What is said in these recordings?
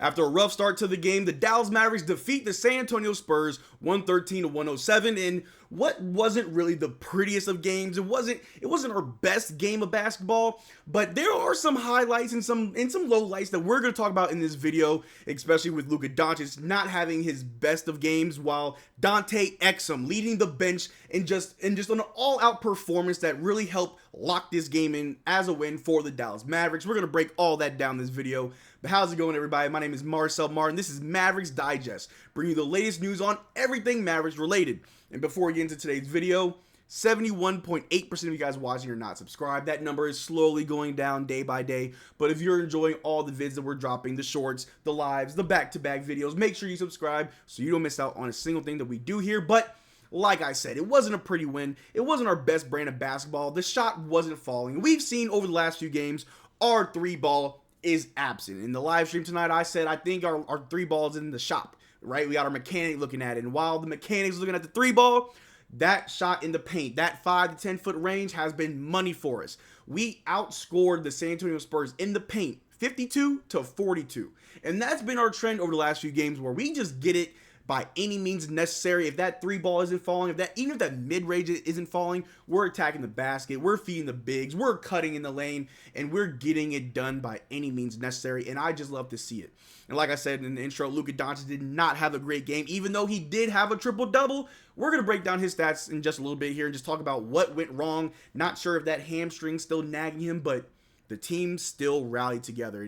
After a rough start to the game, the Dallas Mavericks defeat the San Antonio Spurs 113-107 in what wasn't really the prettiest of games. It wasn't our best game of basketball, but there are some highlights and some lowlights that we're going to talk about in this video, especially with Luka Doncic not having his best of games, while Dante Exum leading the bench in just an all-out performance that really helped lock this game in as a win for the Dallas Mavericks. We're going to break all that down in this video. But how's it going, everybody? My name is Marcel Martin. This is Mavs Digest, bringing you the latest news on everything Mavericks related. And before we get into today's video, 71.8% of you guys watching are not subscribed. That number is slowly going down day by day. But if you're enjoying all the vids that we're dropping, the shorts, the lives, the back-to-back videos, make sure you subscribe so you don't miss out on a single thing that we do here. But like I said, it wasn't a pretty win. It wasn't our best brand of basketball. The shot wasn't falling. We've seen over the last few games, our three ball is absent. In the live stream tonight, I said I think our three ball is in the shop, right? We got our mechanic looking at it. And while the mechanic's looking at the three ball, that shot in the paint, that 5 to 10 foot range has been money for us. We outscored the San Antonio Spurs in the paint 52-42. And that's been our trend over the last few games, where we just get it by any means necessary. If that three ball isn't falling, even if that mid-range isn't falling, we're attacking the basket, we're feeding the bigs, we're cutting in the lane, and we're getting it done by any means necessary, and I just love to see it. And like I said in the intro, Luka Doncic did not have a great game, even though he did have a triple-double. We're going to break down his stats in just a little bit here and just talk about what went wrong. Not sure if that hamstring's still nagging him, but the team still rallied together,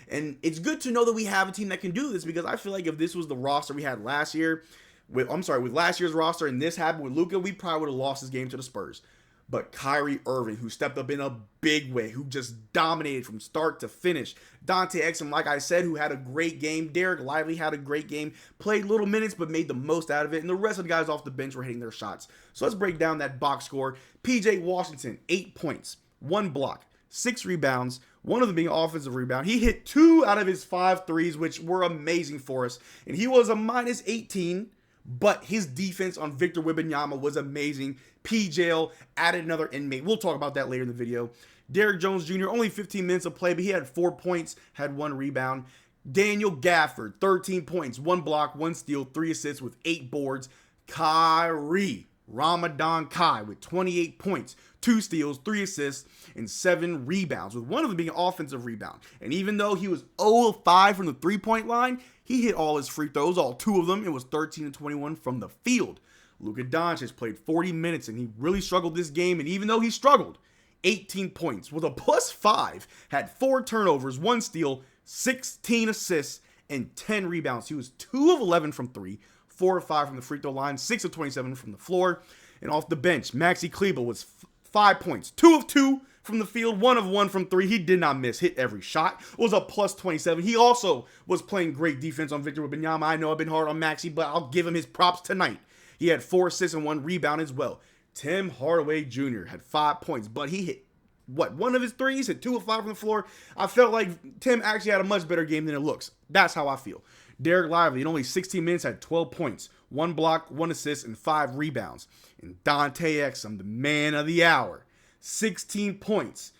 and it's good to know that we have a team that can do this, because I feel like if this was the roster we had last year, with last year's roster, and this happened with Luka, we probably would have lost this game to the Spurs. But Kyrie Irving, who stepped up in a big way, who just dominated from start to finish. Dante Exum, like I said, who had a great game. Derrick Lively had a great game, played little minutes but made the most out of it, and the rest of the guys off the bench were hitting their shots. So let's break down that box score. PJ Washington, 8 points, 1 block, 6 rebounds, one of them being offensive rebound. He hit 2 out of his 5 threes, which were amazing for us. And he was a minus 18, but his defense on Victor Wembanyama was amazing. PJL added another inmate. We'll talk about that later in the video. Derrick Jones Jr., only 15 minutes of play, but he had 4 points, had 1 rebound. Daniel Gafford, 13 points, 1 block, 1 steal, 3 assists with 8 boards. Kyrie Ramadan Kai with 28 points, 2 steals, 3 assists, and 7 rebounds, with one of them being an offensive rebound. And even though he was 0 of 5 from the three-point line, he hit all his free throws, all 2 of them. It was 13-21 from the field. Luka Doncic played 40 minutes, and he really struggled this game. And even though he struggled, 18 points with a +5, had 4 turnovers, 1 steal, 16 assists, and 10 rebounds. He was 2 of 11 from 3, 4 of 5 from the free throw line, 6 of 27 from the floor. And off the bench, Maxi Kleber was 5 points, 2 of 2 from the field, 1 of 1 from 3. He did not miss, hit every shot, was a +27. He also was playing great defense on Victor Wembanyama. I know I've been hard on Maxi, but I'll give him his props tonight. He had 4 assists and 1 rebound as well. Tim Hardaway Jr. had 5 points, but he hit, one of his threes, hit 2 of 5 from the floor. I felt like Tim actually had a much better game than it looks. That's how I feel. Derrick Lively, in only 16 minutes, had 12 points, 1 block, 1 assist, and 5 rebounds. And Dante Exum, the man of the hour, 16 points,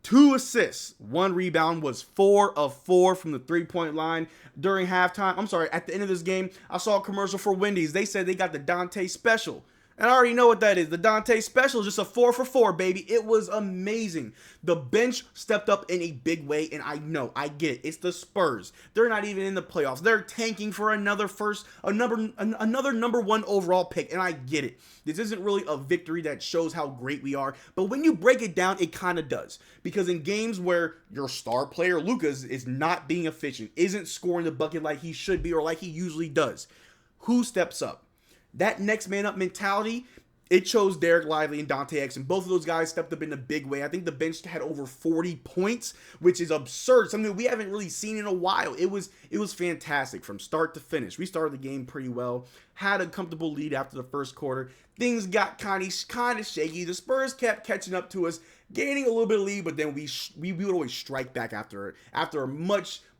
2 assists, 1 rebound, was 4 of 4 from the three-point line during halftime. At the end of this game, I saw a commercial for Wendy's. They said they got the Dante Special. And I already know what that is. The Dante Special is just a 4 for 4, baby. It was amazing. The bench stepped up in a big way, and I get it. It's the Spurs. They're not even in the playoffs. They're tanking for another number 1 overall pick, and I get it. This isn't really a victory that shows how great we are, but when you break it down, it kind of does. Because in games where your star player, Luka, is not being efficient, isn't scoring the bucket like he should be or like he usually does, who steps up? That next man up mentality, it chose Derrick Lively and Dante Exum. Both of those guys stepped up in a big way. I think the bench had over 40 points, which is absurd. Something we haven't really seen in a while. It was fantastic from start to finish. We started the game pretty well, had a comfortable lead after the first quarter. Things got kind of shaky. The Spurs kept catching up to us, gaining a little bit of lead, but then we would always strike back after a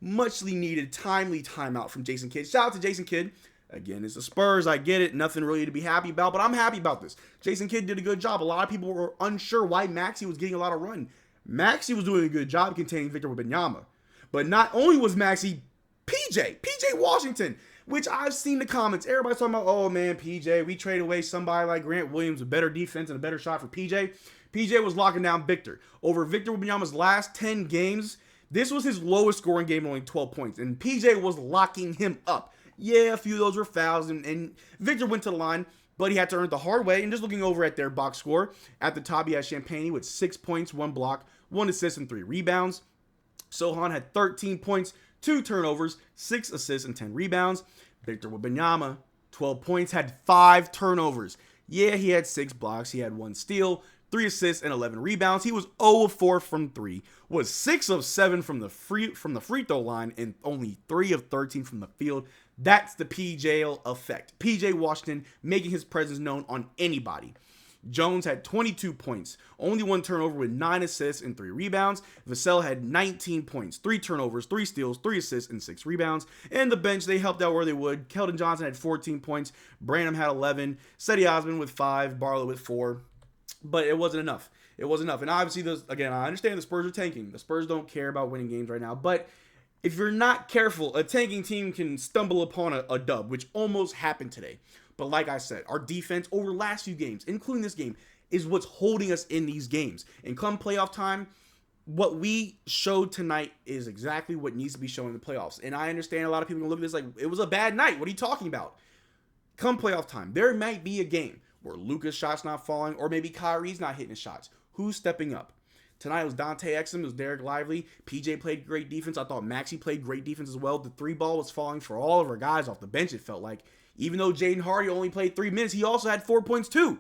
muchly needed timely timeout from Jason Kidd. Shout out to Jason Kidd. Again, it's the Spurs. I get it. Nothing really to be happy about, but I'm happy about this. Jason Kidd did a good job. A lot of people were unsure why Maxi was getting a lot of run. Maxi was doing a good job containing Victor Wembanyama. But not only was Maxi, PJ PJ Washington, which I've seen the comments. Everybody's talking about, oh man, PJ, we traded away somebody like Grant Williams, a better defense and a better shot for PJ. PJ was locking down Victor. Over Victor Wembanyama's last 10 games, this was his lowest scoring game, only 12 points. And PJ was locking him up. Yeah, a few of those were fouls, and Victor went to the line, but he had to earn it the hard way. And just looking over at their box score, at the top, he had Champagny with 6 points, 1 block, 1 assist, and 3 rebounds. Sohan had 13 points, 2 turnovers, 6 assists, and 10 rebounds. Victor Wembanyama, 12 points, had 5 turnovers. Yeah, he had 6 blocks. He had 1 steal, 3 assists, and 11 rebounds. He was 0 of 4 from 3, was 6 of 7 from the free throw line, and only 3 of 13 from the field. That's the PJ effect. PJ Washington making his presence known on anybody. Jones had 22 points, only 1 turnover with 9 assists and 3 rebounds. Vassell had 19 points, 3 turnovers, 3 steals, 3 assists, and 6 rebounds. And the bench, they helped out where they would. Keldon Johnson had 14 points, Branham had 11, Cedi Osman with 5, Barlow with 4. But it wasn't enough. It wasn't enough. And obviously, again, I understand the Spurs are tanking. The Spurs don't care about winning games right now. But if you're not careful, a tanking team can stumble upon a dub, which almost happened today. But like I said, our defense over the last few games, including this game, is what's holding us in these games. And come playoff time, what we showed tonight is exactly what needs to be shown in the playoffs. And I understand a lot of people look at this like, it was a bad night. What are you talking about? Come playoff time, there might be a game where Luka's shot's not falling, or maybe Kyrie's not hitting his shots. Who's stepping up? Tonight it was Dante Exum, it was Derrick Lively. PJ played great defense. I thought Maxey played great defense as well. The 3 ball was falling for all of our guys off the bench, it felt like. Even though Jaden Hardy only played 3 minutes, he also had 4 points too.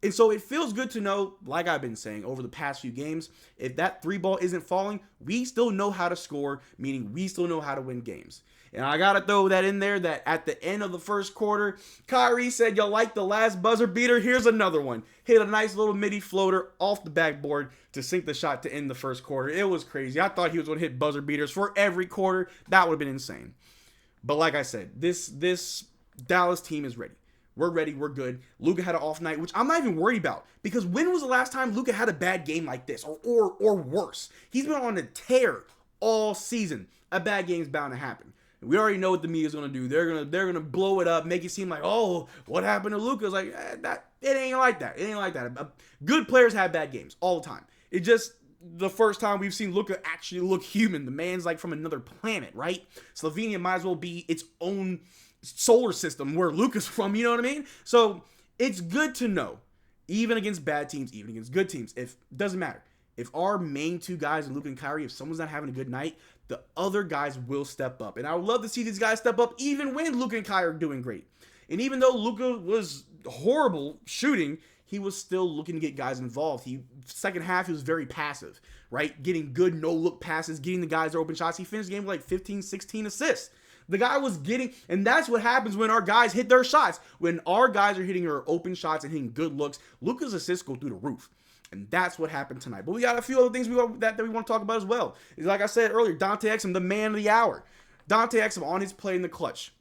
And so it feels good to know, like I've been saying over the past few games, if that 3 ball isn't falling, we still know how to score, meaning we still know how to win games. And I got to throw that in there that at the end of the first quarter, Kyrie said, you like the last buzzer beater? Here's another one. Hit a nice little midi floater off the backboard to sink the shot to end the first quarter. It was crazy. I thought he was going to hit buzzer beaters for every quarter. That would have been insane. But like I said, this Dallas team is ready. We're ready. We're good. Luka had an off night, which I'm not even worried about. Because when was the last time Luka had a bad game like this? Or worse? He's been on a tear all season. A bad game's bound to happen. We already know what the media's gonna do. They're gonna blow it up, make it seem like, oh, what happened to Luka? It's like it ain't like that. It ain't like that. Good players have bad games all the time. It just the first time we've seen Luka actually look human. The man's like from another planet, right? Slovenia might as well be its own solar system where Luka's from. You know what I mean? So it's good to know, even against bad teams, even against good teams, if doesn't matter. If our main 2 guys, Luka and Kyrie, if someone's not having a good night, the other guys will step up. And I would love to see these guys step up even when Luka and Kyrie are doing great. And even though Luka was horrible shooting, he was still looking to get guys involved. Second half, he was very passive, right? Getting good no-look passes, getting the guys their open shots. He finished the game with like 15, 16 assists. The guy was getting, and that's what happens when our guys hit their shots. When our guys are hitting their open shots and hitting good looks, Luka's assists go through the roof. And that's what happened tonight. But we got a few other things that we want to talk about as well. Like I said earlier, Dante Exum, the man of the hour. Dante Exum on his play in the clutch.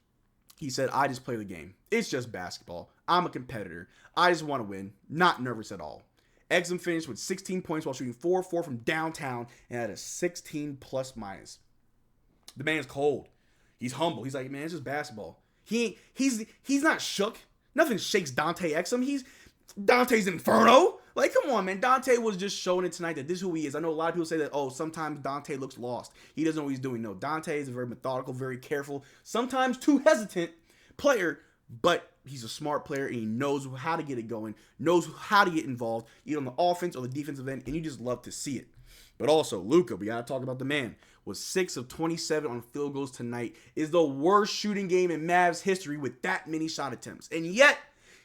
He said, I just play the game. It's just basketball. I'm a competitor. I just want to win. Not nervous at all. Exum finished with 16 points while shooting 4-4 from downtown and had a 16 plus minus. The man's cold. He's humble. He's like, man, it's just basketball. He's not shook. Nothing shakes Dante Exum. He's Dante's Inferno. Like, come on, man. Dante was just showing it tonight that this is who he is. I know a lot of people say that, oh, sometimes Dante looks lost. He doesn't know what he's doing. No, Dante is a very methodical, very careful, sometimes too hesitant player, but he's a smart player and he knows how to get it going, knows how to get involved, either on the offense or the defensive end, and you just love to see it. But also, Luka, we got to talk about the man, was 6 of 27 on field goals tonight, is the worst shooting game in Mavs history with that many shot attempts. And yet,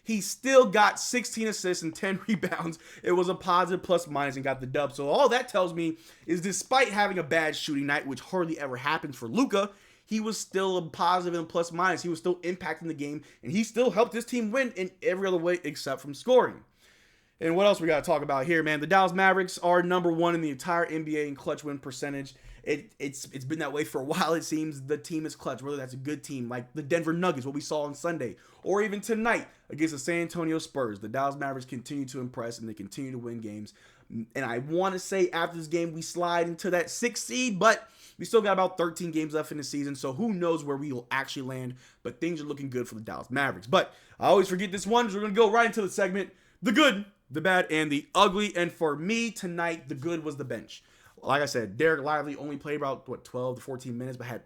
he still got 16 assists and 10 rebounds. It was a positive plus minus and got the dub. So all that tells me is despite having a bad shooting night, which hardly ever happens for Luka, he was still a positive and plus minus. He was still impacting the game, and he still helped his team win in every other way except from scoring. And what else we got to talk about here, man? The Dallas Mavericks are number 1 in the entire NBA in clutch win percentage. It's been that way for a while, it seems. The team is clutch, whether that's a good team like the Denver Nuggets, what we saw on Sunday, or even tonight against the San Antonio Spurs. The Dallas Mavericks continue to impress, and they continue to win games. And I want to say after this game, we slide into that 6th seed, but We still got about 13 games left in the season, so who knows where we will actually land, but things are looking good for the Dallas Mavericks. But I always forget this one, so we're going to go right into the segment, the good, the bad, and the ugly. And for me tonight, the good was the bench. Like I said, Derrick Lively only played about, 12 to 14 minutes, but had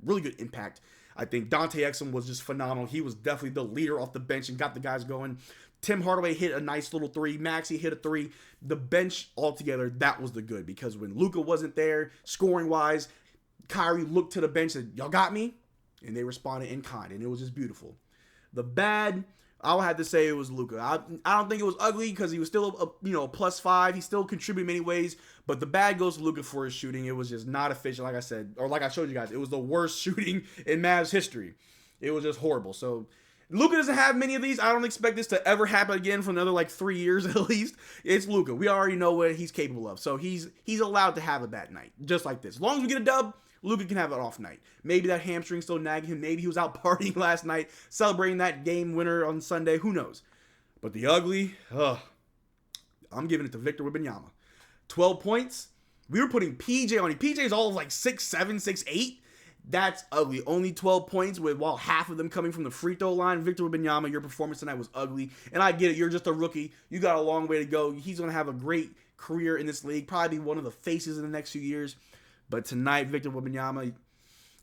really good impact. I think Dante Exum was just phenomenal. He was definitely the leader off the bench and got the guys going. Tim Hardaway hit a nice little three. Maxey hit a three. The bench altogether, that was the good, because when Luka wasn't there, scoring-wise, Kyrie looked to the bench and said, y'all got me? And they responded in kind, and it was just beautiful. The bad, I would have to say it was Luka. I don't think it was ugly because he was still a +5. He still contributed in many ways, but the bad goes to Luka for his shooting. It was just not efficient, like I said, or like I showed you guys. It was the worst shooting in Mavs history. It was just horrible. So Luka doesn't have many of these. I don't expect this to ever happen again for another 3 years at least. It's Luka. We already know what he's capable of. So he's allowed to have a bad night, just like this. As long as we get a dub, Luka can have an off night. Maybe that hamstring still nagging him. Maybe he was out partying last night, celebrating that game winner on Sunday. Who knows? But the ugly, I'm giving it to Victor Wembanyama. 12 points. We were putting PJ on him. PJ's all of 6'7", 6'8". That's ugly. Only 12 points while half of them coming from the free throw line. Victor Wembanyama, your performance tonight was ugly. And I get it. You're just a rookie. You got a long way to go. He's going to have a great career in this league. Probably be one of the faces in the next few years. But tonight, Victor Wembanyama,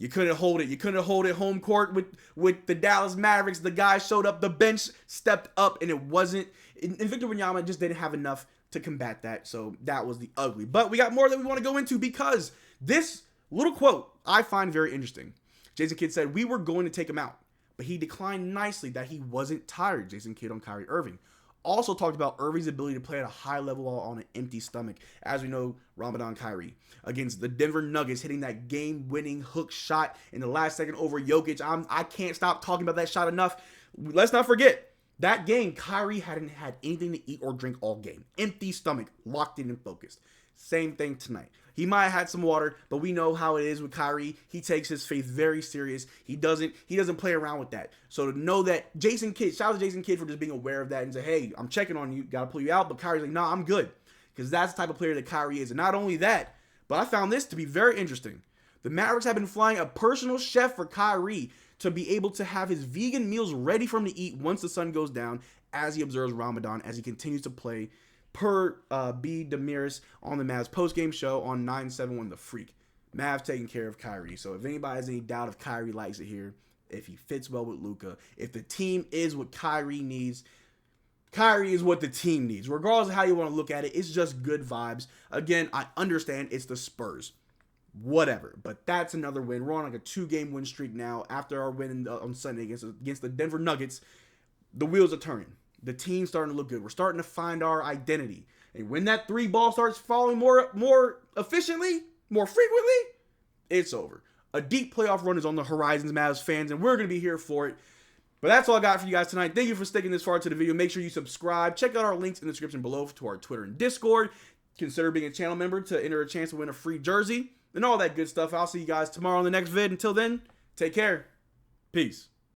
you couldn't hold it. You couldn't hold it home court with the Dallas Mavericks. The guy showed up. The bench stepped up, and it wasn't. And Victor Wembanyama just didn't have enough to combat that. So that was the ugly. But we got more that we want to go into, because this little quote I find very interesting. Jason Kidd said, "We were going to take him out, but he declined nicely that he wasn't tired." Jason Kidd on Kyrie Irving. Also talked about Irving's ability to play at a high level on an empty stomach. As we know, Ramadan Kyrie against the Denver Nuggets, hitting that game-winning hook shot in the last second over Jokic. I can't stop talking about that shot enough. Let's not forget, that game, Kyrie hadn't had anything to eat or drink all game. Empty stomach, locked in and focused. Same thing tonight. He might have had some water, but we know how it is with Kyrie. He takes his faith very serious. He doesn't play around with that. So to know that Jason Kidd, shout out to Jason Kidd for just being aware of that and say, hey, I'm checking on you, gotta pull you out. But Kyrie's like, nah, I'm good. Because that's the type of player that Kyrie is. And not only that, but I found this to be very interesting. The Mavericks have been flying a personal chef for Kyrie to be able to have his vegan meals ready for him to eat once the sun goes down, as he observes Ramadan, as he continues to play, per B. Demiris on the Mavs postgame show on 971 The Freak. Mavs taking care of Kyrie. So if anybody has any doubt if Kyrie likes it here, if he fits well with Luka, if the team is what Kyrie needs, Kyrie is what the team needs. Regardless of how you want to look at it, it's just good vibes. Again, I understand it's the Spurs. Whatever. But that's another win. We're on a 2-game win streak now after our win on Sunday against the Denver Nuggets. The wheels are turning. The team's starting to look good. We're starting to find our identity. And when that 3 ball starts falling more efficiently, more frequently, it's over. A deep playoff run is on the horizons, Mavs fans, and we're going to be here for it. But that's all I got for you guys tonight. Thank you for sticking this far to the video. Make sure you subscribe. Check out our links in the description below to our Twitter and Discord. Consider being a channel member to enter a chance to win a free jersey and all that good stuff. I'll see you guys tomorrow on the next vid. Until then, take care. Peace.